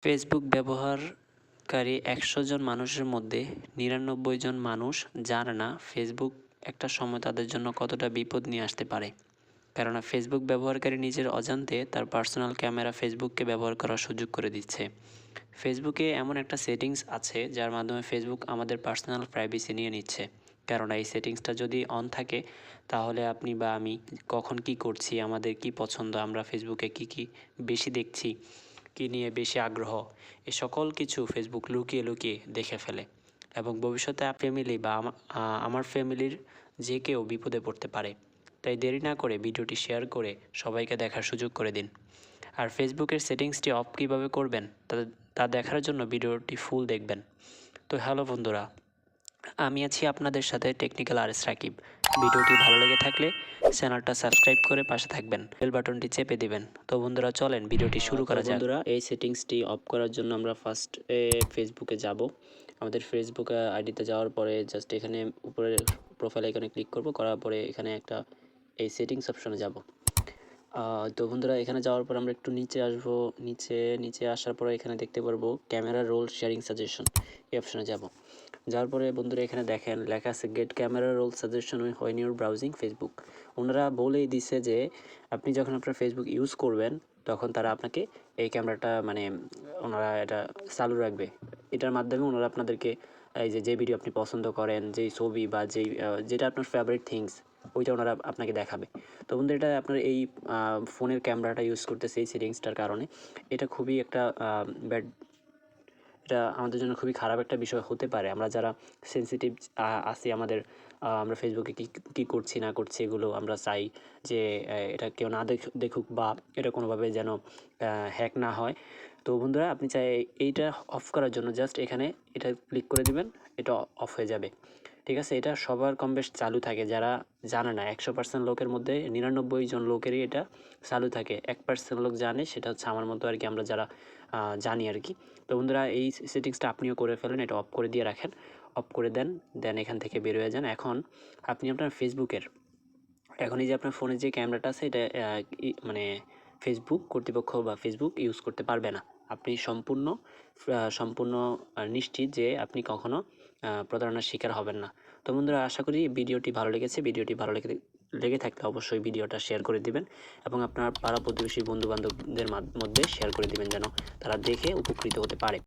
Facebook ব্যবহারকারী ১০০ জন মানুষের মধ্যে ৯৯ জন মানুষ জানে না ফেসবুক একটা সময় তাদের জন্য কতটা বিপদ নিয়ে আসতে পারে। কেননা ফেসবুক ব্যবহারকারী নিজের অজান্তে তার পার্সোনাল ক্যামেরা ফেসবুককে ব্যবহার করার সুযোগ করে দিচ্ছে। ফেসবুকে এমন একটা সেটিংস আছে যার মাধ্যমে ফেসবুক আমাদের পার্সোনাল প্রাইভেসি নিয়ে নিচ্ছে। কেননা এই সেটিংসটা যদি অন থাকে তাহলে আপনি বা আমি কখন কি করছি, আমাদের কি পছন্দ, আমরা ফেসবুকে কি বেশি দেখছি, কী নিয়ে বেশি আগ্রহ, এ সকল কিছু ফেসবুক লুকিয়ে লুকিয়ে দেখে ফেলে এবং ভবিষ্যতে ফ্যামিলি বা আমার ফ্যামিলির যে কেউ বিপদে পড়তে পারে। তাই দেরি না করে ভিডিওটি শেয়ার করে সবাইকে দেখার সুযোগ করে দিন। আর ফেসবুকের সেটিংসটি অফ কীভাবে করবেন তা দেখার জন্য ভিডিওটি ফুল দেখবেন। তো হ্যালো বন্ধুরা, আমি আছি আপনাদের সাথে টেকনিক্যাল আরএস রাকিব। ভিডিওটি ভালো লেগে থাকলে চ্যানেলটা সাবস্ক্রাইব করে পাশে থাকবেন, বেল বাটনটি চেপে দিবেন। তো বন্ধুরা চলেন ভিডিওটি শুরু করা যাক। বন্ধুরা, এই সেটিংসটি অফ করার জন্য আমরা ফার্স্ট ফেসবুকে যাব। আমাদের ফেসবুক আইডিতে যাওয়ার পরে জাস্ট এখানে উপরে প্রোফাইল আইকনে ক্লিক করব, করার পরে এখানে একটা এই সেটিংস অপশনে যাব। তো বন্ধুরা, এখানে যাওয়ার পর আমরা একটু নিচে আসবো। নিচে আসার পরে এখানে দেখতে পারবো ক্যামেরা রোল শেয়ারিং সাজেশন, এই অপশনে যাব। যাওয়ার পরে বন্ধুরা এখানে দেখেন লেখা আছে get camera roll suggestion when your browsing Facebook. ওনারা বলেই দিছে যে আপনি যখন আপনার ফেসবুক ইউজ করবেন তখন তারা আপনাকে এই ক্যামেরাটা ওনারা এটা চালু রাখবে। এটার মাধ্যমে ওনারা আপনাদেরকে এই যে ভিডিও আপনি পছন্দ করেন, যেই ছবি বা যেটা আপনার ফেভারিট থিংস, ওইটা ওনারা আপনাকে দেখাবে। তো বন্ধু, এটা আপনার এই ফোনের ক্যামেরাটা ইউজ করতেছে এই সেটিংসটার কারণে। এটা খুবই একটা ব্যাড, এটা আমাদের জন্য খুবই খারাপ একটা বিষয় হতে পারে। আমরা যারা সেনসিটিভ আছি, আমরা ফেসবুকে কী করছি না করছি এগুলো আমরা চাই যে এটা কেউ না দেখুক বা এটা কোনোভাবে যেন হ্যাক না হয়। তো বন্ধুরা, আপনি চাই এইটা অফ করার জন্য জাস্ট এখানে এটা ক্লিক করে দিবেন, এটা অফ হয়ে যাবে। ঠিক আছে, এটা সবার কম বেশ চালু থাকে, যারা জানে না 100% লোকের মধ্যে 99 জন লোকেরই এটা চালু থাকে। 1% লোক জানে, সেটা হচ্ছে আমার মতো আর কি, আমরা যারা জানি আর কি। তো বন্ধুরা, এই সেটিংসটা আপনিও করে ফেলেন, এটা অফ করে দিয়ে রাখেন, অফ করে দেন এখান থেকে বের হয়ে যান। এখন আপনি আপনার ফেসবুকের এই যে আপনার ফোনের যে ক্যামেরাটা আছে এটা ফেসবুক কর্তৃপক্ষ বা ফেসবুক ইউজ করতে পারবে না। আপনি সম্পূর্ণ নিশ্চিত যে আপনি কখনো প্রতারণার শিকার হবেন না। তো বন্ধুরা, আশা করি ভিডিওটি ভালো লেগেছে। ভিডিওটি ভালো লেগে থাকলে অবশ্যই ভিডিওটা শেয়ার করে দিবেন এবং আপনার পাড়া প্রতিবেশী বন্ধুবান্ধবদের মধ্যে শেয়ার করে দিবেন যেন তারা দেখে উপকৃত হতে পারে।